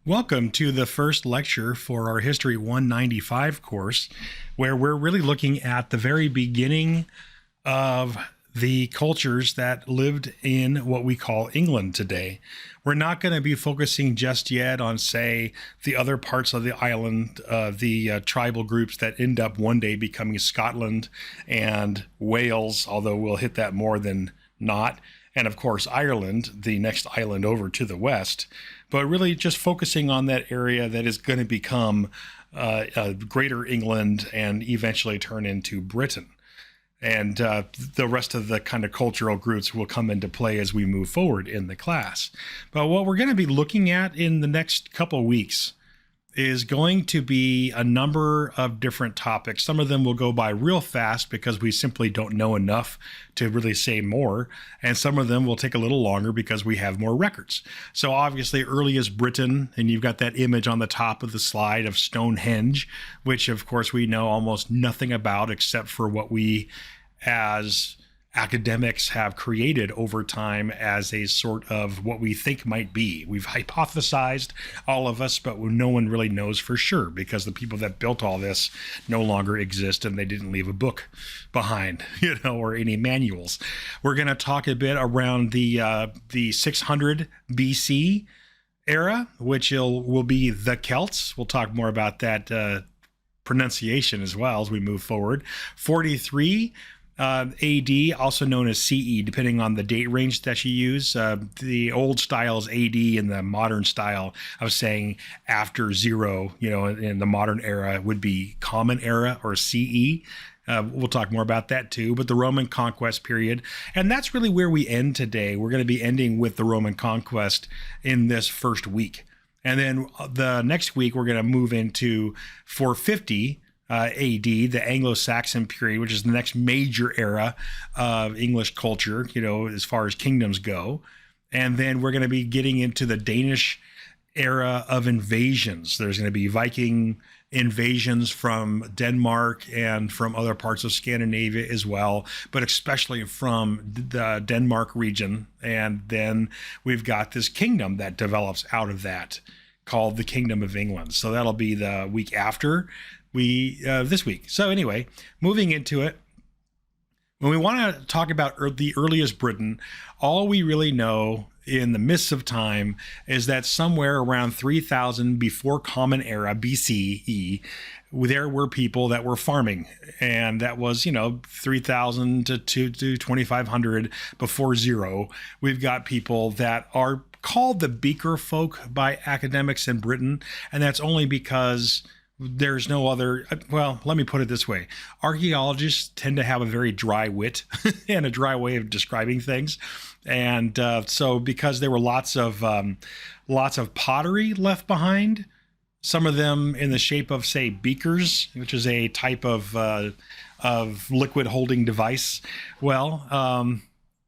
Welcome to the first lecture for our History 195 course, where we're really looking at the very beginning of the cultures that lived in what we call England today. We're not going to be focusing just yet on, say, the other parts of the island, the tribal groups that end up one day becoming Scotland and Wales, although we'll hit that more than not. And of course, Ireland, the next island over to the west, but really just focusing on that area that is going to become Greater England and eventually turn into Britain. And the rest of the kind of cultural groups will come into play as we move forward in the class. But what we're going to be looking at in the next couple of weeks is going to be a number of different topics. Some of them will go by real fast because we simply don't know enough to really say more. And some of them will take a little longer because we have more records. So obviously earliest Britain, and you've got that image on the top of the slide of Stonehenge, which of course we know almost nothing about except for what we as academics have created over time as a sort of what we think might be. We've hypothesized, all of us, but no one really knows for sure because the people that built all this no longer exist and they didn't leave a book behind, or any manuals. We're going to talk a bit around the 600 BC era, which will be the Celts. We'll talk more about that pronunciation as well as we move forward. 43 AD, also known as CE, depending on the date range that you use. The old style is AD, and the modern style of saying after zero, in the modern era would be Common Era or CE. We'll talk more about that too, but the Roman conquest period. And that's really where we end today. We're going to be ending with the Roman conquest in this first week. And then the next week, we're going to move into 450 AD, the Anglo-Saxon period, which is the next major era of English culture, as far as kingdoms go. And then we're going to be getting into the Danish era of invasions. There's going to be Viking invasions from Denmark and from other parts of Scandinavia as well, but especially from the Denmark region. And then we've got this kingdom that develops out of that called the Kingdom of England. So that'll be the week after this week. So anyway, moving into it, when we want to talk about the earliest Britain, all we really know in the mists of time is that somewhere around 3000 before Common Era, BCE, there were people that were farming, and that was 3000 to 2500 before zero. We've got people that are called the Beaker folk by academics in Britain, and that's only because there's no other, well, let me put it this way. Archaeologists tend to have a very dry wit and a dry way of describing things. And so because there were lots of pottery left behind, some of them in the shape of, say, beakers, which is a type of liquid holding device. Well,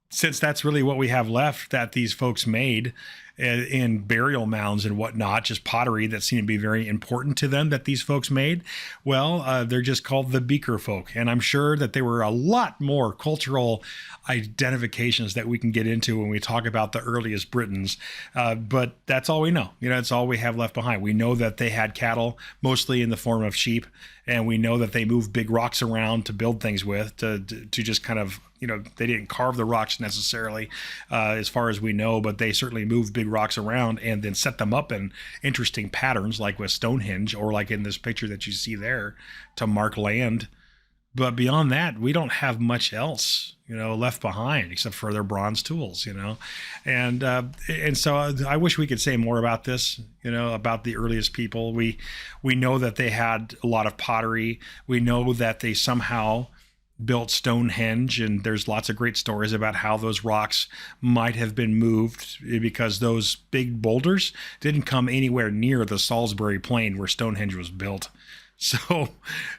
since that's really what we have left that these folks made in burial mounds and whatnot, just pottery that seemed to be very important to them that these folks made, well, they're just called the Beaker folk. And I'm sure that there were a lot more cultural identifications that we can get into when we talk about the earliest Britons. But that's all we know. That's all we have left behind. We know that they had cattle, mostly in the form of sheep. And we know that they moved big rocks around to build things with, to just kind of, they didn't carve the rocks necessarily, as far as we know, but they certainly moved big rocks around and then set them up in interesting patterns, like with Stonehenge, or like in this picture that you see there, to mark land. But beyond that, we don't have much else, left behind except for their bronze tools, and so I wish we could say more about this, about the earliest people. We know that they had a lot of pottery. We know that they somehow built Stonehenge, and there's lots of great stories about how those rocks might have been moved because those big boulders didn't come anywhere near the Salisbury Plain where Stonehenge was built. So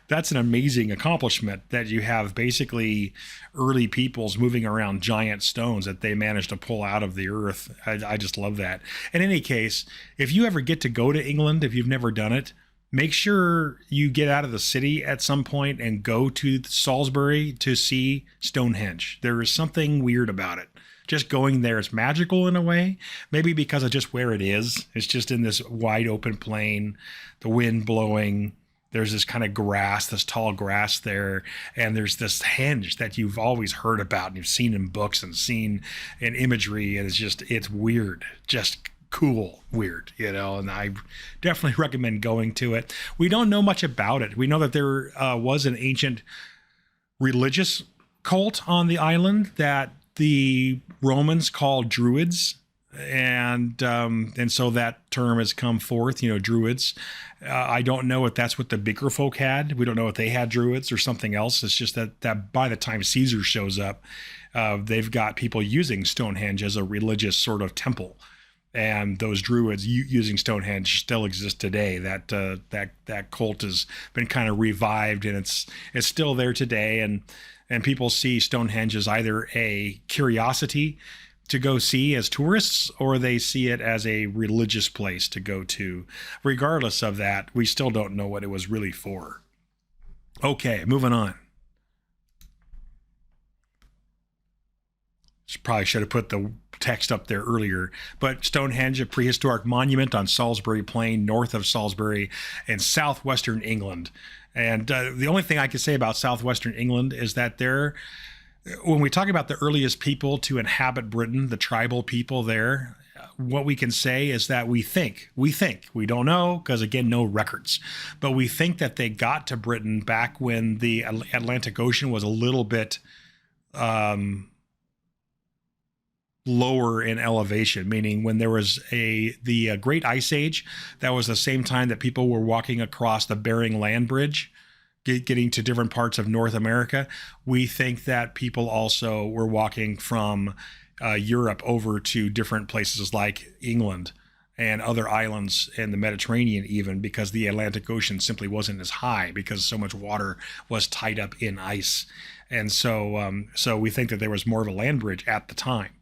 that's an amazing accomplishment that you have basically early peoples moving around giant stones that they managed to pull out of the earth. I just love that. In any case, if you ever get to go to England, if you've never done it, make sure you get out of the city at some point and go to Salisbury to see Stonehenge. There is something weird about it. just going there is magical in a way, maybe because of just where it is. It's just in this wide open plain, the wind blowing. There's this kind of grass, this tall grass there, and there's this henge that you've always heard about and you've seen in books and seen in imagery, and it's weird, just cool weird, and I definitely recommend going to it. We don't know much about it. We know that there was an ancient religious cult on the island that the Romans called Druids, and so that term has come forth, Druids. I don't know if that's what the bigger folk had. We don't know if they had Druids or something else. It's just that by the time Caesar shows up, they've got people using Stonehenge as a religious sort of temple. And those Druids using Stonehenge still exist today. That cult has been kind of revived, and it's still there today. And people see Stonehenge as either a curiosity to go see as tourists, or they see it as a religious place to go to. Regardless of that, we still don't know what it was really for. Okay, moving on. Probably should have put the text up there earlier, but Stonehenge, a prehistoric monument on Salisbury Plain, north of Salisbury in southwestern England. And the only thing I can say about southwestern England is that when we talk about the earliest people to inhabit Britain, the tribal people there, what we can say is that we don't know, because again, no records, but we think that they got to Britain back when the Atlantic Ocean was a little bit lower in elevation, meaning when there was the Great Ice Age. That was the same time that people were walking across the Bering Land Bridge, getting to different parts of North America. We think that people also were walking from Europe over to different places like England and other islands in the Mediterranean, even because the Atlantic Ocean simply wasn't as high because so much water was tied up in ice. And so we think that there was more of a land bridge at the time.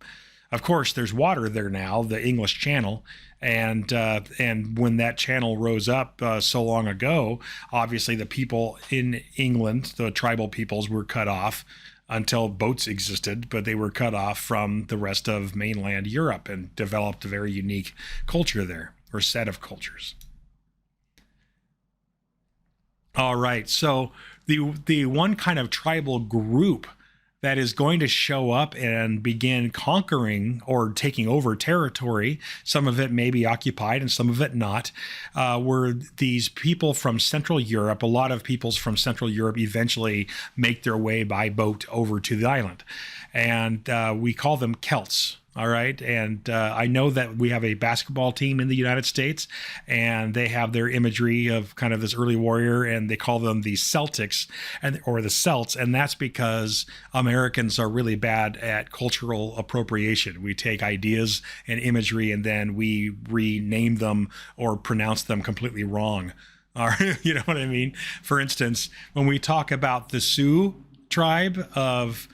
Of course, there's water there now, the English Channel, and when that channel rose up so long ago, obviously the people in England, the tribal peoples, were cut off until boats existed, but they were cut off from the rest of mainland Europe and developed a very unique culture there, or set of cultures. All right, so the one kind of tribal group that is going to show up and begin conquering or taking over territory, some of it may be occupied and some of it not, were these people from Central Europe. A lot of peoples from Central Europe eventually make their way by boat over to the island. And we call them Celts. All right. And I know that we have a basketball team in the United States, and they have their imagery of kind of this early warrior, and they call them the Celtics or the Celts. And that's because Americans are really bad at cultural appropriation. We take ideas and imagery and then we rename them or pronounce them completely wrong. You know what I mean? For instance, when we talk about the Sioux tribe of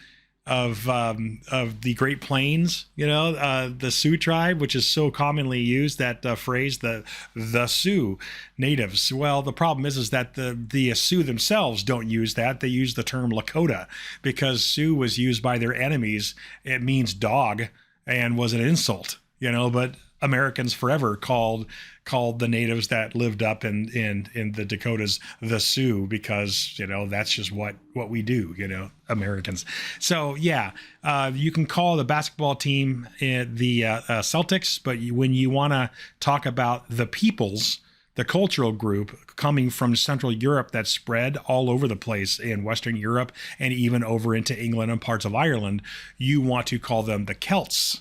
the Great Plains, the Sioux tribe, which is so commonly used, that phrase, the Sioux natives. Well, the problem is that the Sioux themselves don't use that. They use the term Lakota because Sioux was used by their enemies. It means dog and was an insult, but Americans forever called the natives that lived up in the Dakotas the Sioux because that's just what we do, Americans. So yeah, you can call the basketball team the Celtics, but when you want to talk about the peoples, the cultural group coming from Central Europe that spread all over the place in Western Europe and even over into England and parts of Ireland, you want to call them the Celts.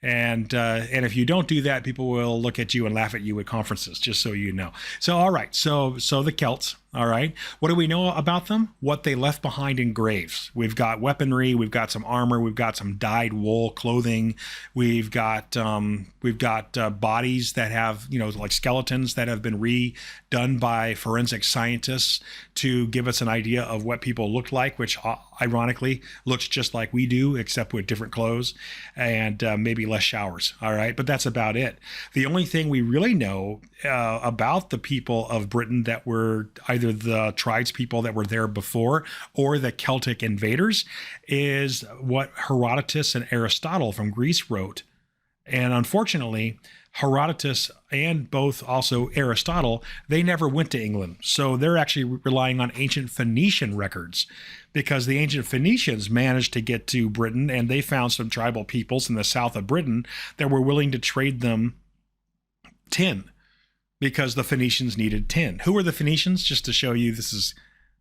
And if you don't do that, people will look at you and laugh at you at conferences, just so you know. So, all right. So the Celts. All right. What do we know about them? What they left behind in graves. We've got weaponry. We've got some armor. We've got some dyed wool clothing. We've got bodies that have, like skeletons that have been redone by forensic scientists to give us an idea of what people looked like, which ironically looks just like we do, except with different clothes and maybe less showers. All right. But that's about it. The only thing we really know about the people of Britain that were either the tribes people that were there before or the Celtic invaders is what Herodotus and Aristotle from Greece wrote. And unfortunately, Herodotus and both also Aristotle, they never went to England. So they're actually relying on ancient Phoenician records, because the ancient Phoenicians managed to get to Britain, and they found some tribal peoples in the south of Britain that were willing to trade them tin, because the Phoenicians needed tin. Who were the Phoenicians? Just to show you, this is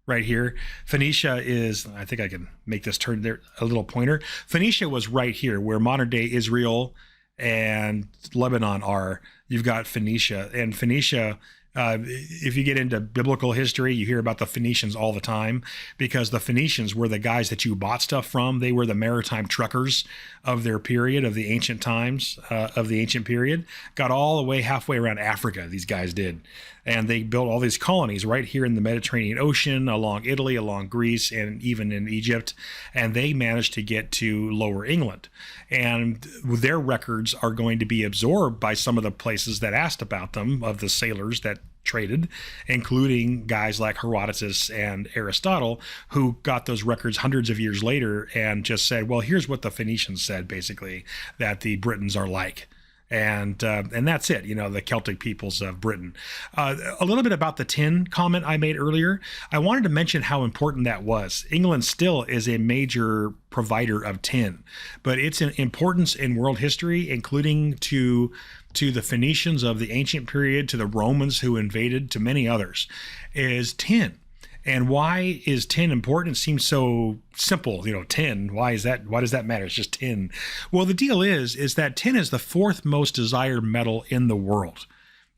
right here. Phoenicia is, I think I can make this turn there, a little pointer. Phoenicia was right here where modern day Israel and Lebanon are. You've got Phoenicia, and Phoenicia, if you get into biblical history, you hear about the Phoenicians all the time, because the Phoenicians were the guys that you bought stuff from. They were the maritime truckers of their period, of the ancient times, of the ancient period. Got all the way halfway around Africa, these guys did. And they built all these colonies right here in the Mediterranean Ocean, along Italy, along Greece, and even in Egypt. And they managed to get to Lower England. And their records are going to be absorbed by some of the places that asked about them, of the sailors that traded, including guys like Herodotus and Aristotle, who got those records hundreds of years later and just said, well, here's what the Phoenicians said, basically, that the Britons are like. And that's it, the Celtic peoples of Britain. A little bit about the tin comment I made earlier. I wanted to mention how important that was. England still is a major provider of tin, but its importance in world history, including to the Phoenicians of the ancient period, to the Romans who invaded, to many others, is tin. And why is tin important? It seems so simple, tin. Why is that? Why does that matter? It's just tin. Well, the deal is that tin is the fourth most desired metal in the world.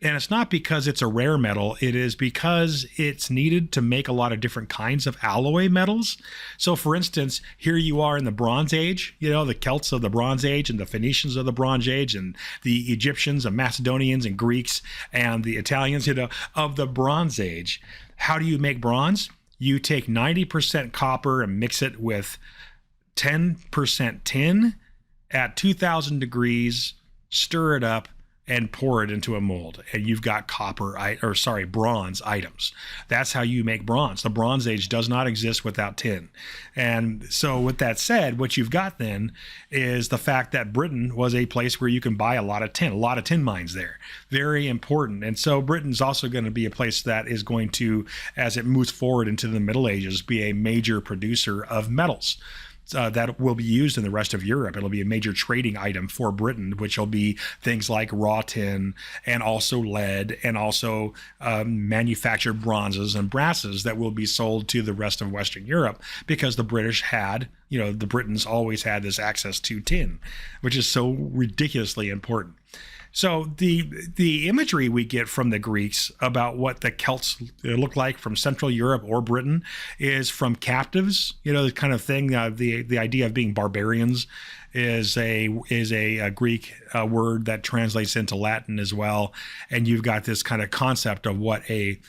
And it's not because it's a rare metal. It is because it's needed to make a lot of different kinds of alloy metals. So for instance, here you are in the Bronze Age, the Celts of the Bronze Age and the Phoenicians of the Bronze Age and the Egyptians and Macedonians and Greeks and the Italians, of the Bronze Age. How do you make bronze? You take 90% copper and mix it with 10% tin at 2000 degrees, stir it up, and pour it into a mold, and you've got bronze items. That's how you make bronze. The Bronze Age does not exist without tin. And so with that said, what you've got then is the fact that Britain was a place where you can buy a lot of tin mines there. Very important. And so Britain's also going to be a place that is going to, as it moves forward into the Middle Ages, be a major producer of metals. That will be used in the rest of Europe. It'll be a major trading item for Britain, which will be things like raw tin and also lead and also manufactured bronzes and brasses that will be sold to the rest of Western Europe, because the British had, the Britons always had this access to tin, which is so ridiculously important. So the imagery we get from the Greeks about what the Celts look like from Central Europe or Britain is from captives, the kind of thing. The idea of being barbarians is a Greek word that translates into Latin as well, and you've got this kind of concept of what a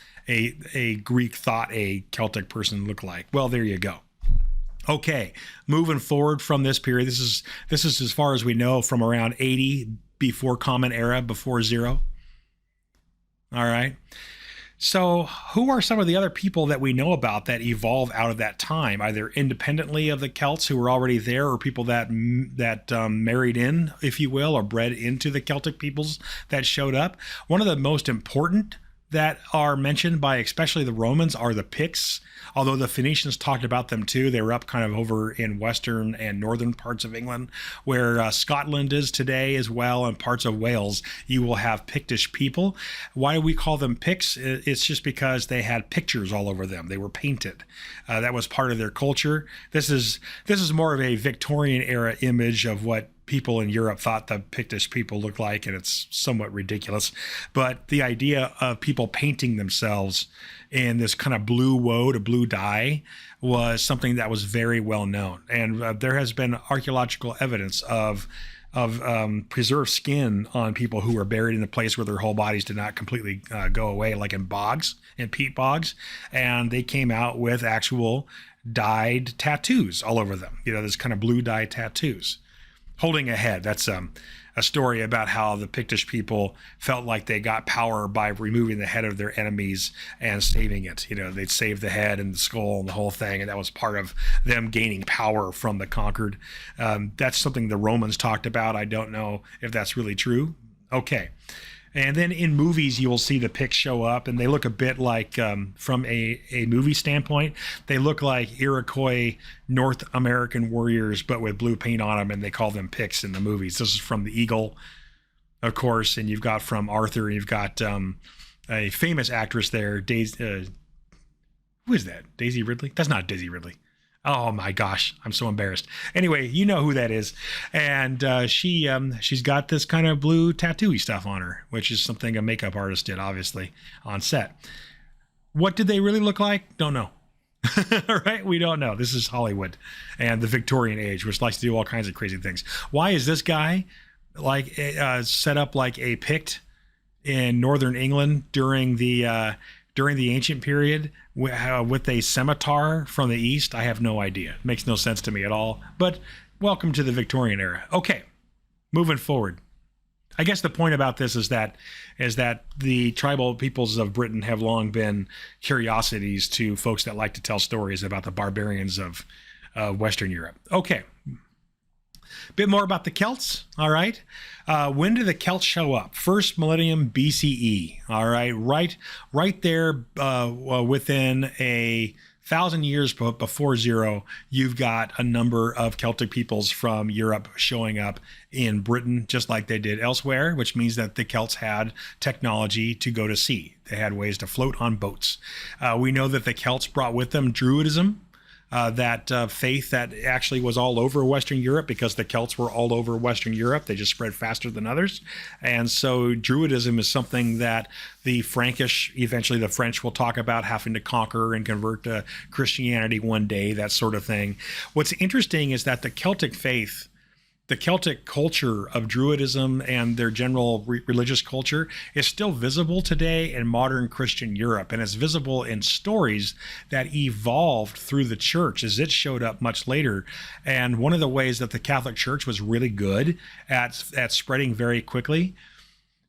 Greek thought a Celtic person looked like. Well, there you go. Okay, moving forward from this period, this is as far as we know from around 80 before Common Era, before zero. All right. So who are some of the other people that we know about that evolved out of that time, either independently of the Celts who were already there, or people that married in, if you will, or bred into the Celtic peoples that showed up? One of the most important that are mentioned by especially the Romans are the Picts, although the Phoenicians talked about them too. They were up kind of over in western and northern parts of England, where Scotland is today as well, and parts of Wales. You will have Pictish people. Why do we call them Picts? It's just because they had pictures all over them. They were painted. That was part of their culture. This is more of a Victorian era image of what people in Europe thought the Pictish people looked like, and it's somewhat ridiculous. But the idea of people painting themselves in this kind of blue woad, a blue dye, was something that was very well known. And there has been archaeological evidence of preserved skin on people who were buried in a place where their whole bodies did not completely go away, like in bogs, in peat bogs, and they came out with actual dyed tattoos all over them. This kind of blue dye tattoos. Holding a head. That's a story about how the Pictish people felt like they got power by removing the head of their enemies and saving it. They'd save the head and the skull and the whole thing, and that was part of them gaining power from the conquered. That's something the Romans talked about. I don't know if that's really true. Okay. And then in movies, you will see the Picts show up, and they look a bit like, from a movie standpoint, they look like Iroquois North American warriors, but with blue paint on them, and they call them Picts in the movies. This is from The Eagle, of course, and you've got from Arthur, and you've got a famous actress there, who is that? Daisy Ridley? That's not Daisy Ridley. Oh my gosh, I'm so embarrassed. Anyway, you know who that is. And she's got this kind of blue tattooy stuff on her, which is something a makeup artist did, obviously, on set. What did they really look like? Don't know. All right, we don't know. This is Hollywood and the Victorian age, which likes to do all kinds of crazy things. Why is this guy set up like a Pict in northern England during the ancient period with a scimitar from the east? I have no idea. It makes no sense to me at all. But welcome to the Victorian era. Okay, moving forward. I guess the point about this is that the tribal peoples of Britain have long been curiosities to folks that like to tell stories about the barbarians of Western Europe. Okay. Bit more about the Celts. All right. When did the Celts show up? First millennium BCE. All right. Right there within 1,000 years before zero, you've got a number of Celtic peoples from Europe showing up in Britain, just like they did elsewhere, which means that the Celts had technology to go to sea. They had ways to float on boats. We know that the Celts brought with them Druidism. That faith that actually was all over Western Europe, because the Celts were all over Western Europe. They just spread faster than others. And so Druidism is something that the Frankish, eventually the French will talk about having to conquer and convert to Christianity one day, that sort of thing. What's interesting is that the Celtic faith, the Celtic culture of Druidism and their general religious culture is still visible today in modern Christian Europe. And it's visible in stories that evolved through the church as it showed up much later. And one of the ways that the Catholic Church was really good at spreading very quickly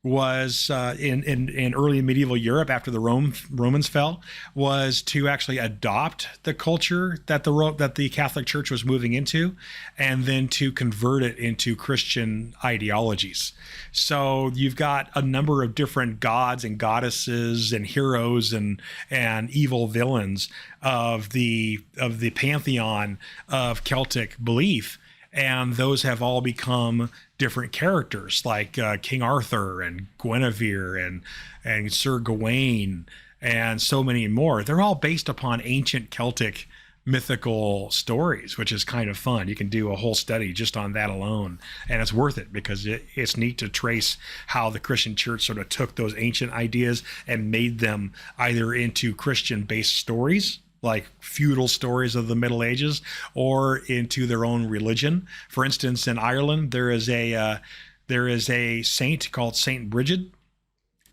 was in early medieval Europe after the Romans fell, was to actually adopt the culture that the Catholic Church was moving into, and then to convert it into Christian ideologies. So you've got a number of different gods and goddesses and heroes and evil villains of the pantheon of Celtic belief. And those have all become different characters, like King Arthur and Guinevere and Sir Gawain and so many more. They're all based upon ancient Celtic mythical stories, which is kind of fun. You can do a whole study just on that alone, and it's worth it because it's neat to trace how the Christian church sort of took those ancient ideas and made them either into Christian-based stories, like feudal stories of the Middle Ages, or into their own religion. For instance, in Ireland, there is a saint called Saint Bridget.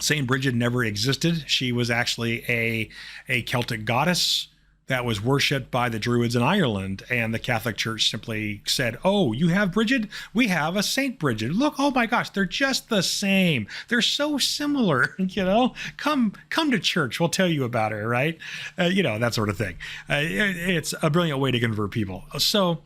Saint Bridget never existed. She was actually a Celtic goddess that was worshipped by the Druids in Ireland, and the Catholic Church simply said, "Oh, you have Bridget? We have a Saint Bridget. Look, oh my gosh, they're just the same. They're so similar. Come to church. We'll tell you about her, right? That sort of thing. It's a brilliant way to convert people. So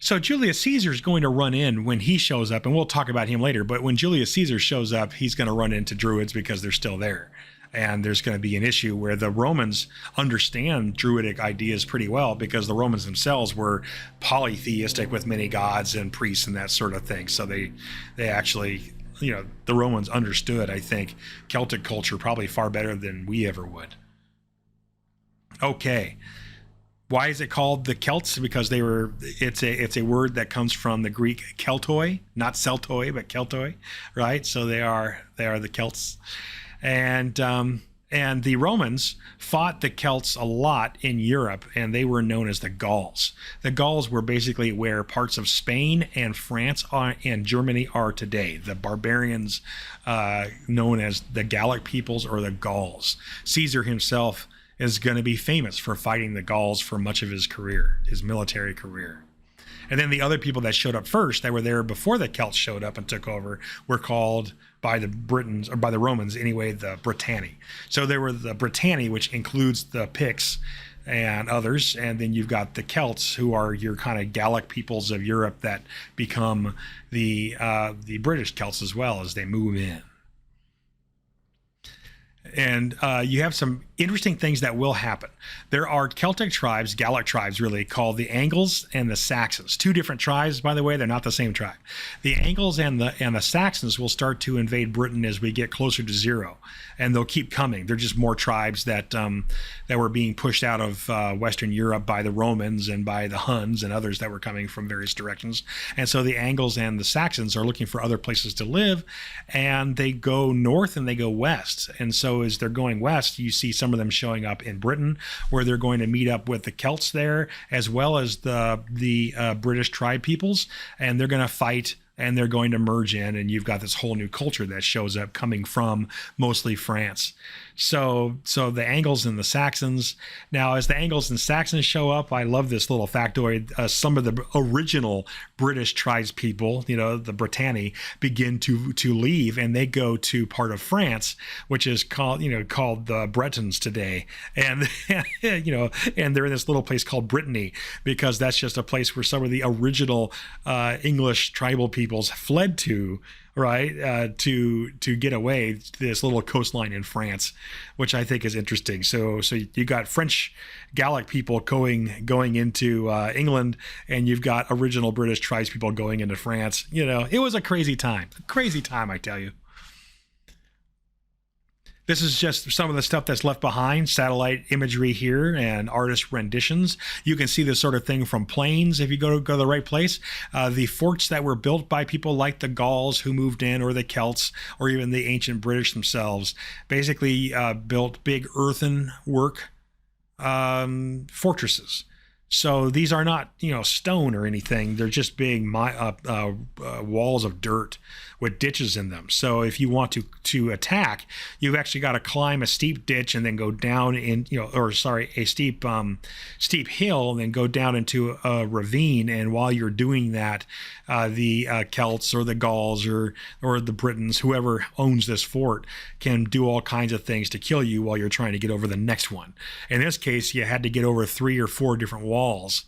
Julius Caesar is going to run in when he shows up, and we'll talk about him later. But when Julius Caesar shows up, he's going to run into Druids because they're still there. And there's going to be an issue where the Romans understand Druidic ideas pretty well, because the Romans themselves were polytheistic with many gods and priests and that sort of thing. So they actually, the Romans understood, I think, Celtic culture probably far better than we ever would. Okay. Why is it called the Celts? Because it's a word that comes from the Greek keltoi, not celtoi, but keltoi, right? So they are the Celts. And the Romans fought the Celts a lot in Europe, and they were known as the Gauls. The Gauls were basically where parts of Spain and France and Germany are today. The barbarians known as the Gallic peoples or the Gauls. Caesar himself is going to be famous for fighting the Gauls for much of his career, his military career. And then the other people that showed up first, that were there before the Celts showed up and took over, were called by the Britons, or by the Romans anyway, the Britanni. So there were the Britanni, which includes the Picts and others, and then you've got the Celts, who are your kind of Gallic peoples of Europe that become the British Celts as well as they move in. And you have some interesting things that will happen. There are Celtic tribes, Gallic tribes really, called the Angles and the Saxons. Two different tribes, by the way. They're not the same tribe. The Angles and the Saxons will start to invade Britain as we get closer to zero, and they'll keep coming. They're just more tribes that that were being pushed out of Western Europe by the Romans and by the Huns and others that were coming from various directions. And so the Angles and the Saxons are looking for other places to live, and they go north and they go west. And so as they're going west, you see some of them showing up in Britain, where they're going to meet up with the Celts there, as well as the British tribe peoples, and they're going to fight, and they're going to merge in, and you've got this whole new culture that shows up coming from mostly France. So the Angles and the Saxons. Now, as the Angles and Saxons show up, I love this little factoid. Some of the original British tribespeople, the Britanni, begin to leave, and they go to part of France, which is called the Bretons today, and and they're in this little place called Brittany, because that's just a place where some of the original English tribal peoples fled to, right, to get away to this little coastline in France, which I think is interesting. So you got French Gallic people going into England, and you've got original British tribes people going into France. It was a crazy time, I tell you. This is just some of the stuff that's left behind, satellite imagery here and artist renditions. You can see this sort of thing from planes if you go to the right place. The forts that were built by people like the Gauls who moved in, or the Celts, or even the ancient British themselves, basically built big earthenwork fortresses. So these are not, stone or anything. They're just big walls of dirt with ditches in them. So if you want to attack, you've actually got to climb a steep ditch and then go down a steep hill and then go down into a ravine. And while you're doing that, the Celts or the Gauls or the Britons, whoever owns this fort, can do all kinds of things to kill you while you're trying to get over the next one. In this case, you had to get over 3 or 4 different walls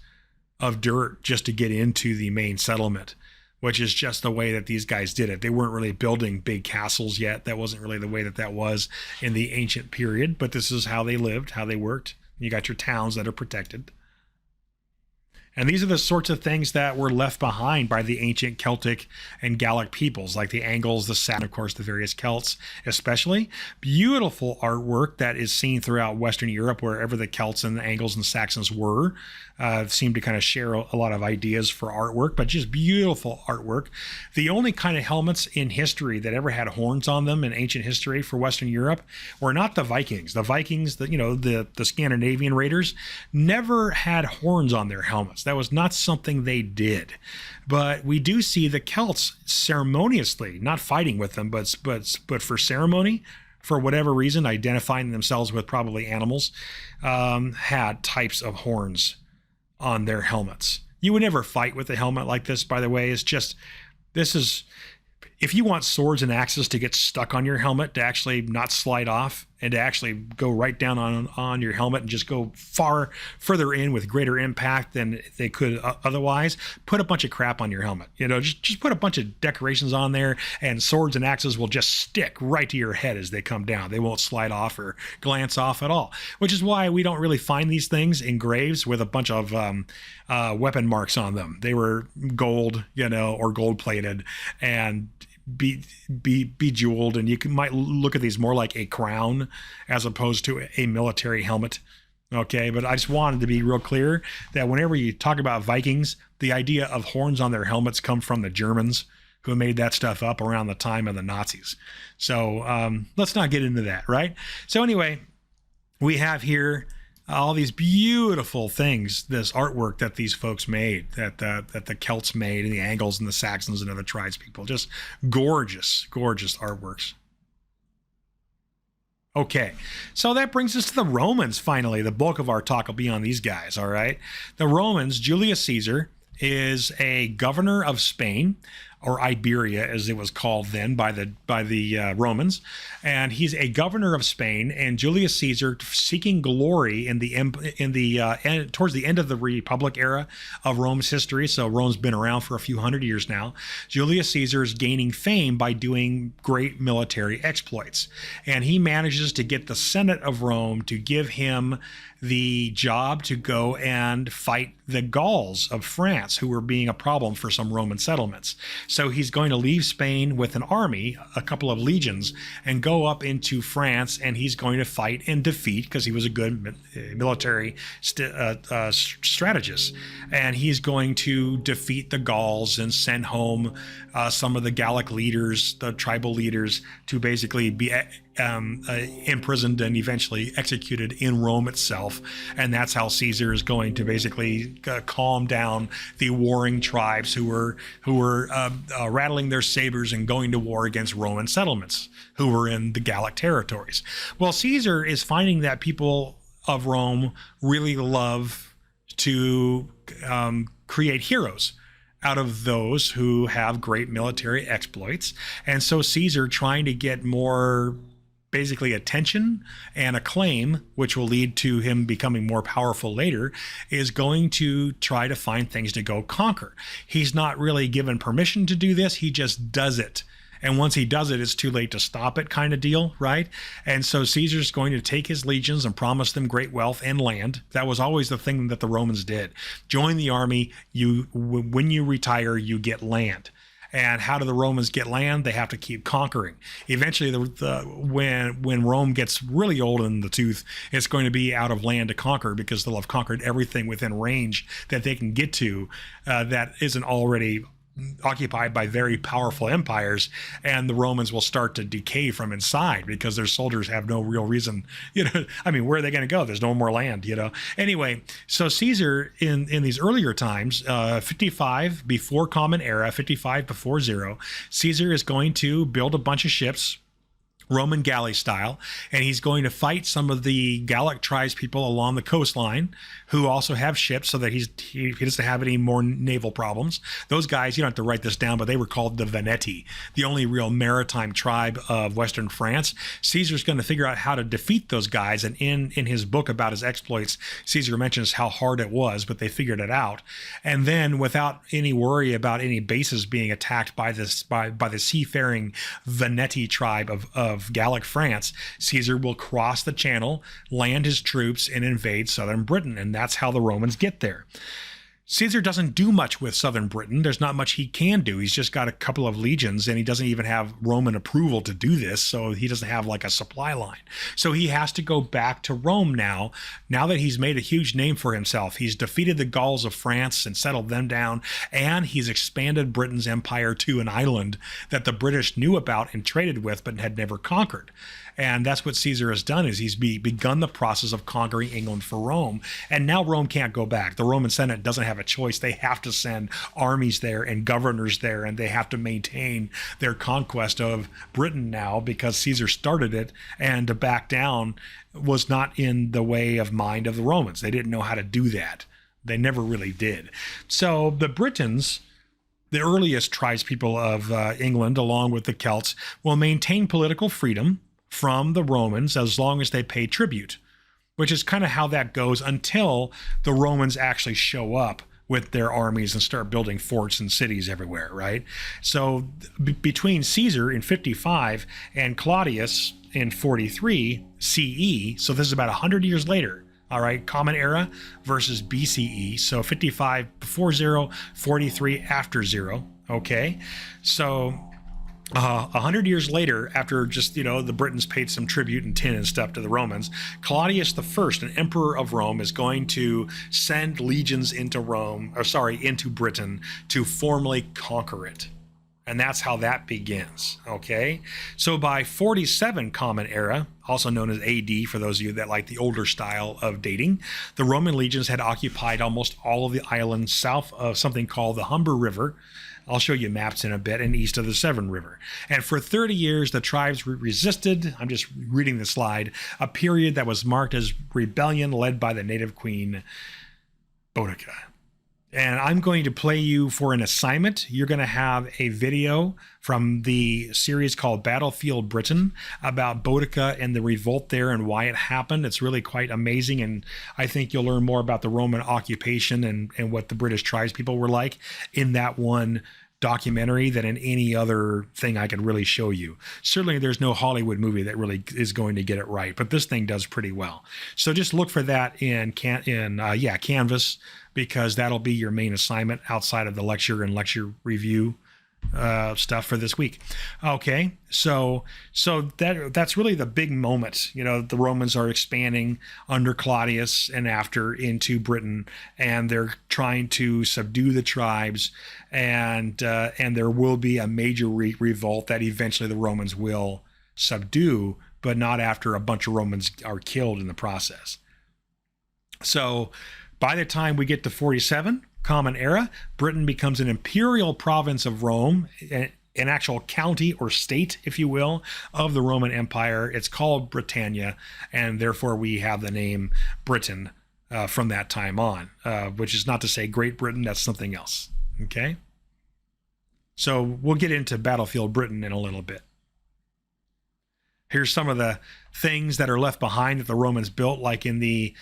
of dirt just to get into the main settlement, which is just the way that these guys did it. They weren't really building big castles yet. That wasn't really the way that was in the ancient period, but this is how they lived, how they worked. You got your towns that are protected. And these are the sorts of things that were left behind by the ancient Celtic and Gallic peoples, like the Angles, the Saxons, of course, the various Celts especially. Beautiful artwork that is seen throughout Western Europe, wherever the Celts and the Angles and Saxons were. Seem to kind of share a lot of ideas for artwork, but just beautiful artwork. The only kind of helmets in history that ever had horns on them in ancient history for Western Europe were not the Vikings. The Vikings, the Scandinavian raiders, never had horns on their helmets. That was not something they did. But we do see the Celts ceremoniously, not fighting with them, but for ceremony, for whatever reason, identifying themselves with probably animals, had types of horns on their helmets. You would never fight with a helmet like this, by the way. If you want swords and axes to get stuck on your helmet, to actually not slide off and to actually go right down on your helmet and just go further in with greater impact than they could otherwise, put a bunch of crap on your helmet. Just put a bunch of decorations on there, and swords and axes will just stick right to your head as they come down. They won't slide off or glance off at all, which is why we don't really find these things in graves with a bunch of weapon marks on them. They were gold, or gold plated and bejeweled, and you might look at these more like a crown as opposed to a military helmet. Okay, but I just wanted to be real clear that whenever you talk about Vikings, the idea of horns on their helmets come from the Germans, who made that stuff up around the time of the Nazis. So let's not get into that, right? So anyway, we have here all these beautiful things, this artwork that these folks made, that the Celts made, and the Angles and the Saxons and other tribes people. Just gorgeous, gorgeous artworks. Okay, so that brings us to the Romans, finally. The bulk of our talk will be on these guys, all right? The Romans, Julius Caesar, is a governor of Spain, or Iberia as it was called then by the Romans, and he's a governor of Spain. And Julius Caesar, seeking glory in the towards the end of the Republic era of Rome's history, so Rome's been around for a few hundred years now. Julius Caesar is gaining fame by doing great military exploits, and he manages to get the Senate of Rome to give him the job to go and fight the Gauls of France, who were being a problem for some Roman settlements. So he's going to leave Spain with an army, a couple of legions, and go up into France, and he's going to fight and defeat, because he was a good military strategist. And he's going to defeat the Gauls and send home some of the Gallic leaders, the tribal leaders, to basically be imprisoned and eventually executed in Rome itself. And that's how Caesar is going to basically calm down the warring tribes who were rattling their sabers and going to war against Roman settlements who were in the Gallic territories. Well, Caesar is finding that people of Rome really love to create heroes out of those who have great military exploits. And so Caesar, trying to get more basically attention and acclaim, which will lead to him becoming more powerful later, is going to try to find things to go conquer. He's not really given permission to do this. He just does it. And once he does it, it's too late to stop it, kind of deal, right? And so Caesar's going to take his legions and promise them great wealth and land. That was always the thing that the Romans did. Join the army. When you retire, you get land. And how do the Romans get land? They have to keep conquering. Eventually, when Rome gets really old in the tooth, it's going to be out of land to conquer, because they'll have conquered everything within range that they can get to that isn't already occupied by very powerful empires, and the Romans will start to decay from inside because their soldiers have no real reason, I mean, where are they going to go? There's no more land, Anyway, so Caesar in these earlier times, 55 before Common Era, 55 before zero, Caesar is going to build a bunch of ships, Roman galley style, and he's going to fight some of the Gallic tribes people along the coastline who also have ships, so that he doesn't have any more naval problems. Those guys, you don't have to write this down, but they were called the Veneti, the only real maritime tribe of Western France. Caesar's going to figure out how to defeat those guys, and in his book about his exploits, Caesar mentions how hard it was, but they figured it out. And then, without any worry about any bases being attacked by the seafaring Veneti tribe of Gallic France, Caesar will cross the channel, land his troops, and invade southern Britain. And that's how the Romans get there. Caesar doesn't do much with southern Britain. There's not much he can do. He's just got a couple of legions, and he doesn't even have Roman approval to do this, so he doesn't have like a supply line. So he has to go back to Rome now that he's made a huge name for himself. He's defeated the Gauls of France and settled them down, and he's expanded Britain's empire to an island that the British knew about and traded with but had never conquered. And that's what Caesar has done, is he's begun the process of conquering England for Rome. And now Rome can't go back. The Roman Senate doesn't have a choice. They have to send armies there and governors there, and they have to maintain their conquest of Britain now, because Caesar started it, and to back down was not in the way of mind of the Romans. They didn't know how to do that. They never really did. So the Britons, the earliest tribespeople of England, along with the Celts, will maintain political freedom from the Romans as long as they pay tribute, which is kind of how that goes until the Romans actually show up with their armies and start building forts and cities everywhere, right? So between Caesar in 55 and Claudius in 43 CE, so this is about 100 years later, all right, Common Era versus BCE, so 55 before zero, 43 after zero, okay? So 100 years later, after just, the Britons paid some tribute and tin and stuff to the Romans, Claudius I, an emperor of Rome, is going to send legions into into Britain to formally conquer it. And that's how that begins, okay? So by 47 Common Era, also known as AD for those of you that like the older style of dating, the Roman legions had occupied almost all of the islands south of something called the Humber River. I'll show you maps in a bit, and east of the Severn River. And for 30 years, the tribes resisted, I'm just reading the slide, a period that was marked as rebellion led by the native queen, Boudica. And I'm going to play you for an assignment. You're going to have a video from the series called Battlefield Britain about Boudica and the revolt there and why it happened. It's really quite amazing. And I think you'll learn more about the Roman occupation and what the British tribespeople were like in that one documentary than in any other thing I could really show you. Certainly there's no Hollywood movie that really is going to get it right, but this thing does pretty well. So just look for that in Canvas, because that'll be your main assignment outside of the lecture and lecture review stuff for this week. Okay, so that's really the big moment. The Romans are expanding under Claudius and after into Britain, and they're trying to subdue the tribes, and there will be a major revolt that eventually the Romans will subdue, but not after a bunch of Romans are killed in the process. So by the time we get to 47, Common Era, Britain becomes an imperial province of Rome, an actual county or state, if you will, of the Roman Empire. It's called Britannia, and therefore we have the name Britain from that time on, which is not to say Great Britain, that's something else. Okay? So we'll get into Battlefield Britain in a little bit. Here's some of the things that are left behind that the Romans built, like in the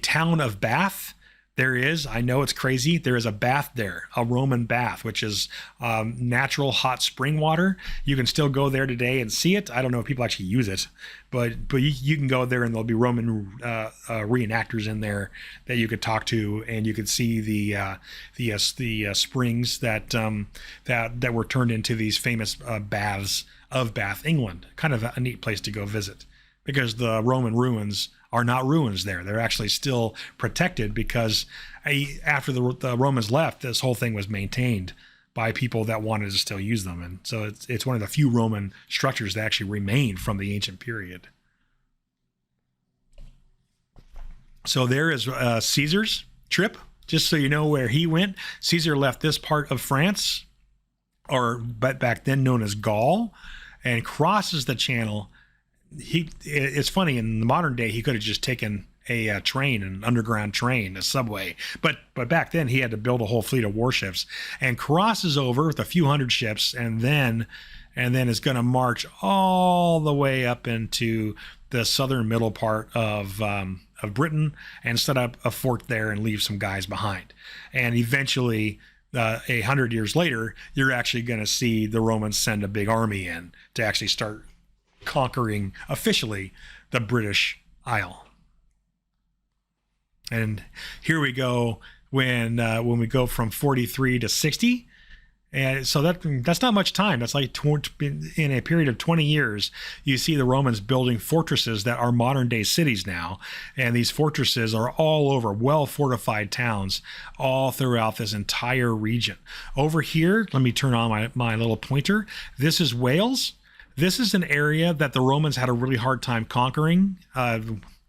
town of Bath. I know it's crazy, there is a bath there, a Roman bath, which is natural hot spring water. You can still go there today and see it. I don't know if people actually use it, but you can go there and there'll be Roman reenactors in there that you could talk to, and you could see the springs that were turned into these famous baths of Bath, England. Kind of a neat place to go visit, because the Roman ruins are not ruins there. They're actually still protected, because after the Romans left, this whole thing was maintained by people that wanted to still use them. And so it's one of the few Roman structures that actually remained from the ancient period. So there is Caesar's trip, just so you know where he went. Caesar left this part of France, but back then known as Gaul, and crosses the Channel. It's funny, in the modern day he could have just taken a train, an underground train, a subway, but back then he had to build a whole fleet of warships, and crosses over with a few hundred ships, and then is going to march all the way up into the southern middle part of Britain and set up a fort there and leave some guys behind. And eventually 100 years later, you're actually going to see the Romans send a big army in to actually start conquering officially the British Isle. And here we go when we go from 43 to 60. And so that's not much time. That's like in a period of 20 years, you see the Romans building fortresses that are modern day cities now. And these fortresses are all over, well fortified towns all throughout this entire region. Over here, let me turn on my little pointer. This is Wales. This is an area that the Romans had a really hard time conquering,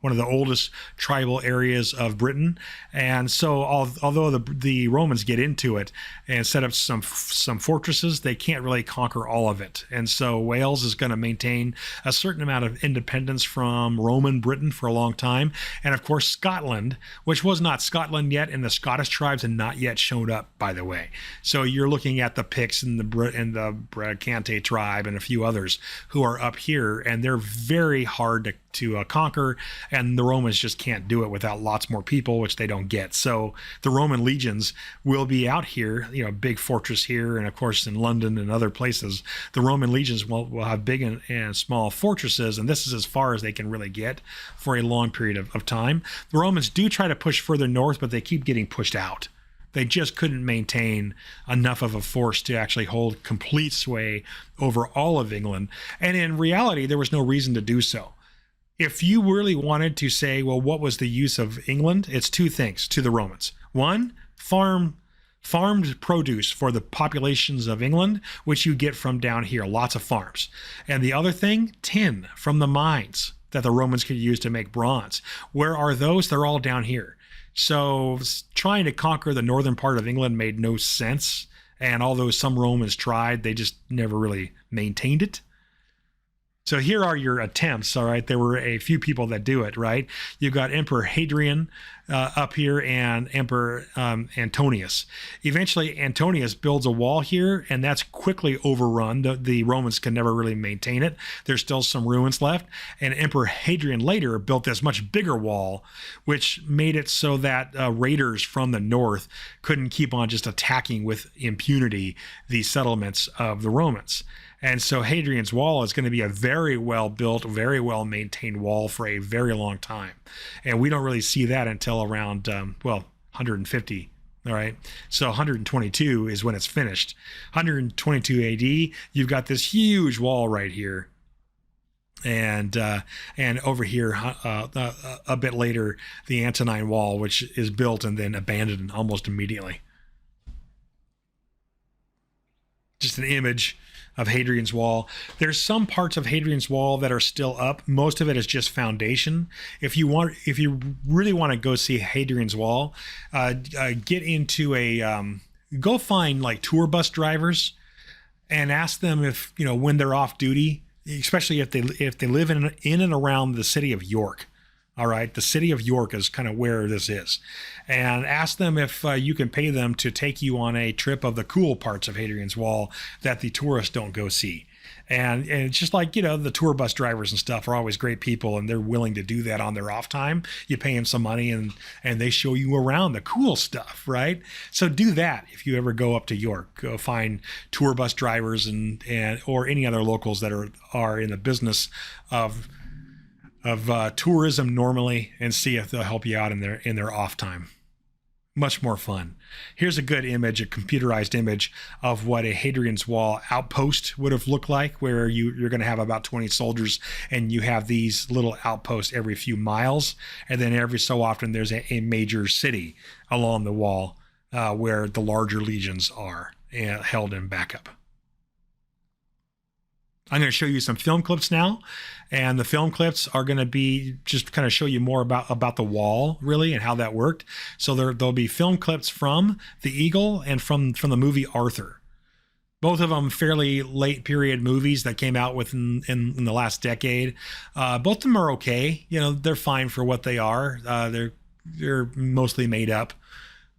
one of the oldest tribal areas of Britain. And so although the Romans get into it and set up some fortresses, they can't really conquer all of it. And so Wales is going to maintain a certain amount of independence from Roman Britain for a long time. And of course, Scotland, which was not Scotland yet, and the Scottish tribes had not yet shown up, by the way. So you're looking at the Picts and the Brythonian tribe and a few others who are up here, and they're very hard to conquer, and the Romans just can't do it without lots more people, which they don't get. So the Roman legions will be out here, big fortress here, and of course in London and other places, the Roman legions will have big and small fortresses, and this is as far as they can really get for a long period of time. The Romans do try to push further north, but they keep getting pushed out. They just couldn't maintain enough of a force to actually hold complete sway over all of England, and in reality, there was no reason to do so. If you really wanted to say, well, what was the use of England? It's two things to the Romans. One, farmed produce for the populations of England, which you get from down here, lots of farms. And the other thing, tin from the mines that the Romans could use to make bronze. Where are those? They're all down here. So trying to conquer the northern part of England made no sense. And although some Romans tried, they just never really maintained it. So here are your attempts, all right? There were a few people that do it, right? You've got Emperor Hadrian, up here and Emperor Antonius. Eventually, Antonius builds a wall here, and that's quickly overrun. The Romans can never really maintain it. There's still some ruins left. And Emperor Hadrian later built this much bigger wall, which made it so that raiders from the north couldn't keep on just attacking with impunity the settlements of the Romans. And so Hadrian's Wall is going to be a very well built, very well maintained wall for a very long time. And we don't really see that until around, 150. All right. So 122 is when it's finished. 122 AD, you've got this huge wall right here. And over here, a bit later, the Antonine Wall, which is built and then abandoned almost immediately. Just an image of Hadrian's Wall. There's some parts of Hadrian's Wall that are still up. Most of it is just foundation. If you really want to go see Hadrian's Wall, get into go find like tour bus drivers and ask them if, when they're off duty, especially if they live in and around the city of York. All right, the city of York is kind of where this is. And ask them if you can pay them to take you on a trip of the cool parts of Hadrian's Wall that the tourists don't go see. And it's just like, the tour bus drivers and stuff are always great people, and they're willing to do that on their off time. You pay them some money and they show you around the cool stuff, right? So do that if you ever go up to York. Go find tour bus drivers and or any other locals that are in the business of tourism normally, and see if they'll help you out in their off time. Much more fun. Here's a good image, a computerized image of what a Hadrian's Wall outpost would have looked like, where you're going to have about 20 soldiers, and you have these little outposts every few miles, and then every so often there's a major city along the wall where the larger legions are held in backup. I'm going to show you some film clips now, and the film clips are going to be just kind of show you more about the wall, really, and how that worked. So there'll be film clips from The Eagle and from the movie Arthur. Both of them fairly late period movies that came out in the last decade. Both of them are okay. They're fine for what they are. They're mostly made up.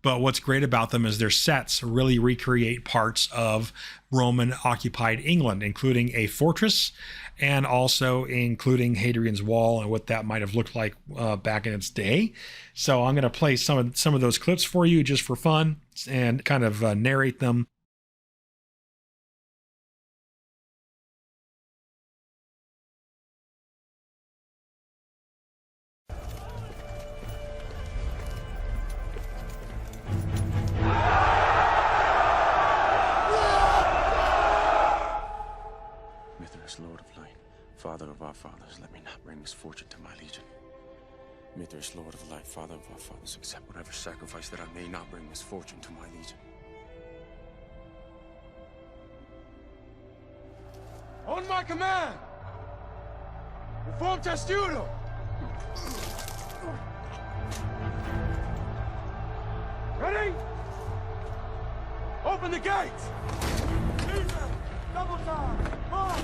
But what's great about them is their sets really recreate parts of Roman occupied England, including a fortress and also including Hadrian's Wall and what that might have looked like back in its day. So I'm going to play some of those clips for you just for fun and kind of narrate them. Lord of light, Father of our fathers, let me not bring misfortune to my legion. Mithras, Lord of light, Father of our fathers, accept whatever sacrifice that I may not bring misfortune to my legion. On my command! Reform testudo! Ready? Open the gates! Caesar! Double time! March!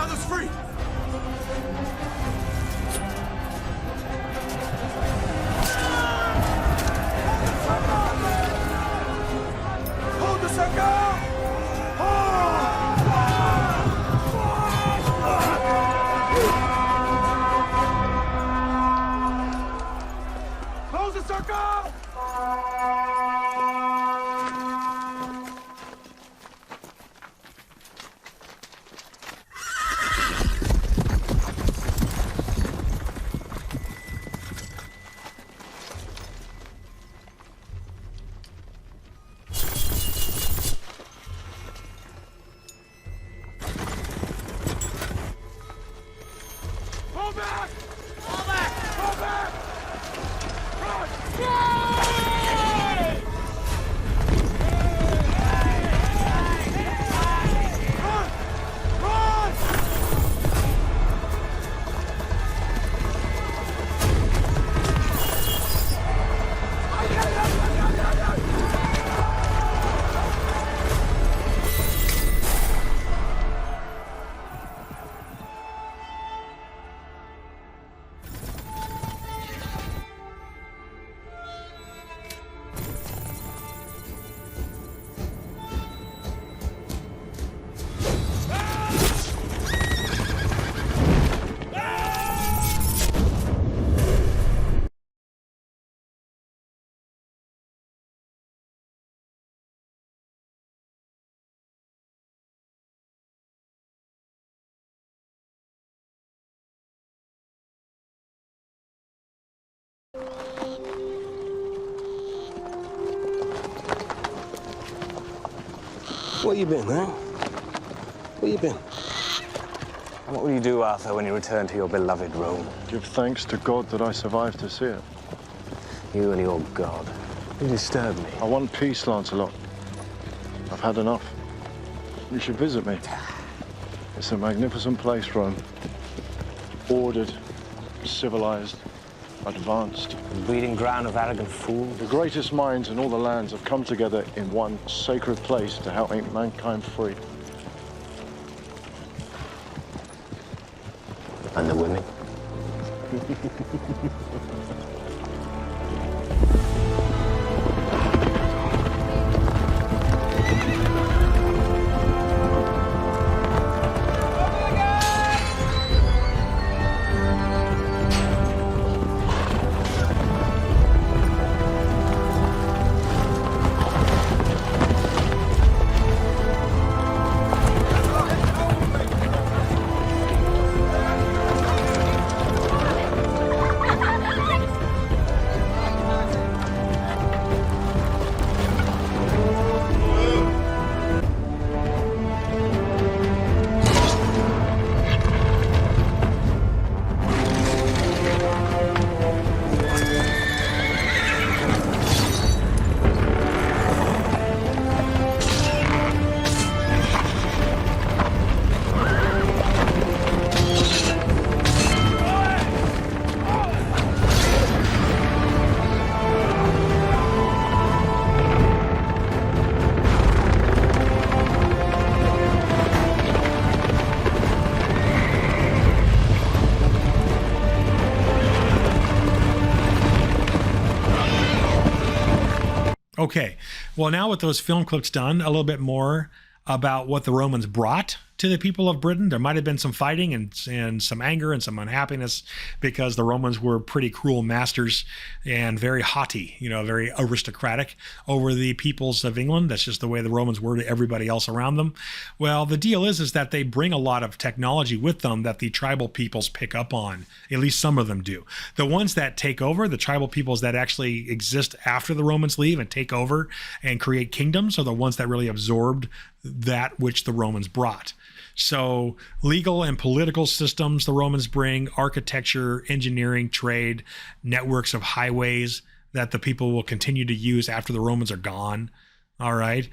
Father's free! Hold the circle! Close the circle! Fall back! Fall back! Fall back! Run! Run! Run! Where you been, huh? Where you been? What will you do, Arthur, when you return to your beloved Rome? Give thanks to God that I survived to see it. You and your God. You disturb me. I want peace, Lancelot. I've had enough. You should visit me. It's a magnificent place, Rome. Ordered, civilized, advanced. The breeding ground of arrogant fools. The greatest minds in all the lands have come together in one sacred place to help make mankind free. And the women. Okay, well, now with those film clips done, a little bit more about what the Romans brought to the people of Britain. There might have been some fighting and some anger and some unhappiness because the Romans were pretty cruel masters and very haughty, very aristocratic over the peoples of England. That's just the way the Romans were to everybody else around them. Well, the deal is that they bring a lot of technology with them that the tribal peoples pick up on. At least some of them do. The ones that take over, the tribal peoples that actually exist after the Romans leave and take over and create kingdoms, are the ones that really absorbed that which the Romans brought. So legal and political systems the Romans bring, architecture, engineering, trade, networks of highways that the people will continue to use after the Romans are gone. All right.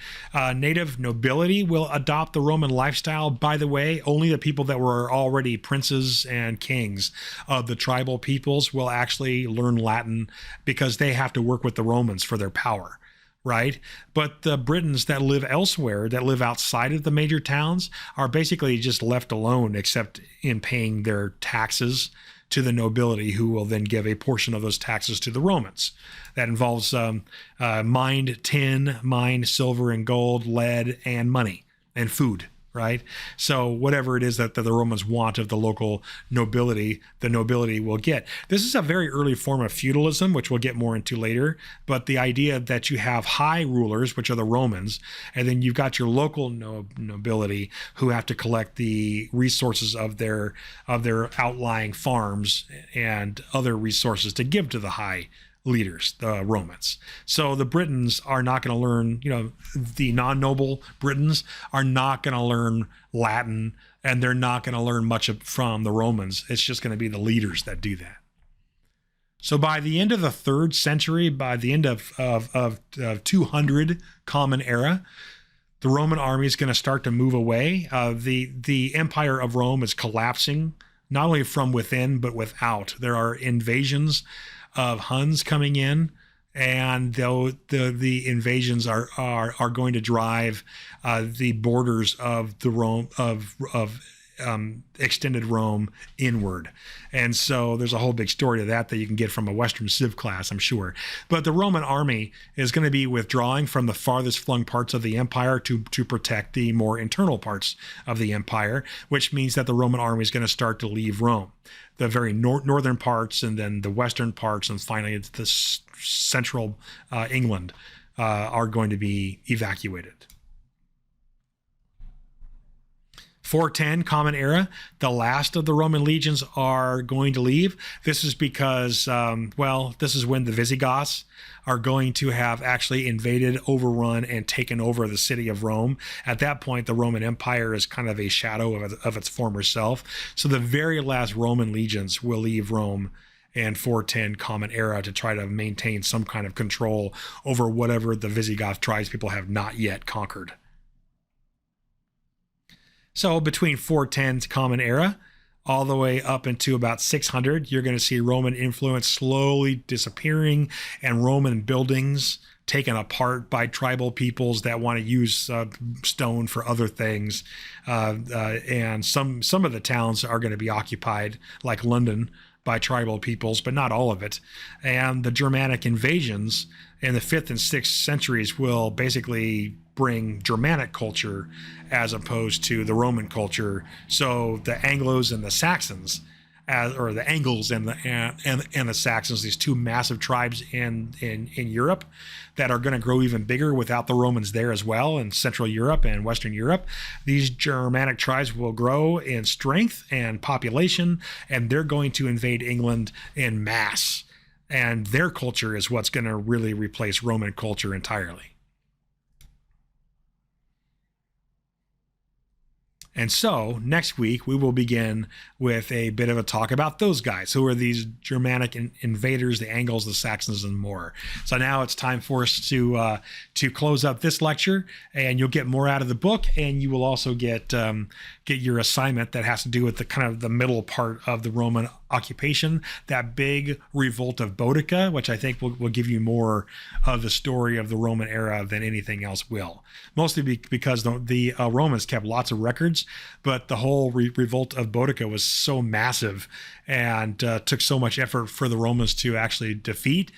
Native nobility will adopt the Roman lifestyle. By the way, only the people that were already princes and kings of the tribal peoples will actually learn Latin because they have to work with the Romans for their power. right? But the Britons that live elsewhere, that live outside of the major towns, are basically just left alone, except in paying their taxes to the nobility, who will then give a portion of those taxes to the Romans. That involves mined tin, mined silver and gold, lead, and money, and food. Right? So whatever it is that the Romans want of the local nobility, the nobility will get. This is a very early form of feudalism, which we'll get more into later. But the idea that you have high rulers, which are the Romans, and then you've got your local nobility who have to collect the resources of their outlying farms and other resources to give to the high leaders, the Romans. So the Britons are not going to learn, the non-noble Britons are not going to learn Latin, and they're not going to learn much from the Romans. It's just going to be the leaders that do that. So by the end of the 3rd century, by the end of 200 Common Era, the Roman army is going to start to move away. The Empire of Rome is collapsing, not only from within, but without. There are invasions of Huns coming in, and though the invasions are going to drive the borders of the Rome of extended Rome inward. And so there's a whole big story to that you can get from a Western Civ class, I'm sure. But the Roman army is going to be withdrawing from the farthest flung parts of the empire to protect the more internal parts of the empire, which means that the Roman army is going to start to leave Rome. The very northern parts, and then the western parts, and finally the central England are going to be evacuated. 410 Common Era, the last of the Roman legions are going to leave. This is because, this is when the Visigoths are going to have actually invaded, overrun, and taken over the city of Rome. At that point, the Roman Empire is kind of a shadow of its former self. So the very last Roman legions will leave Rome in 410 Common Era to try to maintain some kind of control over whatever the Visigoth tribespeople have not yet conquered. So between 410 Common Era all the way up into about 600, you're going to see Roman influence slowly disappearing and Roman buildings taken apart by tribal peoples that want to use stone for other things. And some of the towns are going to be occupied, like London, by tribal peoples, but not all of it. And the Germanic invasions in the 5th and 6th centuries will basically bring Germanic culture as opposed to the Roman culture. So the Anglos and the Saxons, or the Angles and the Saxons, these two massive tribes in Europe that are going to grow even bigger without the Romans there as well, in Central Europe and Western Europe. These Germanic tribes will grow in strength and population, and they're going to invade England in mass. And their culture is what's going to really replace Roman culture entirely. And so next week, we will begin with a bit of a talk about those guys. Who are these Germanic invaders, the Angles, the Saxons, and more. So now it's time for us to close up this lecture, and you'll get more out of the book, and you will also get your assignment that has to do with the kind of the middle part of the Roman occupation, that big revolt of Boudica, which I think will give you more of the story of the Roman era than anything else will. Mostly because the Romans kept lots of records, but the whole revolt of Boudica was so massive and took so much effort for the Romans to actually defeat.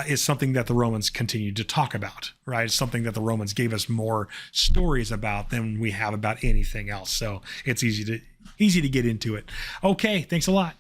Is something that the Romans continued to talk about, right? It's something that the Romans gave us more stories about than we have about anything else. So it's easy to get into it. Okay, thanks a lot.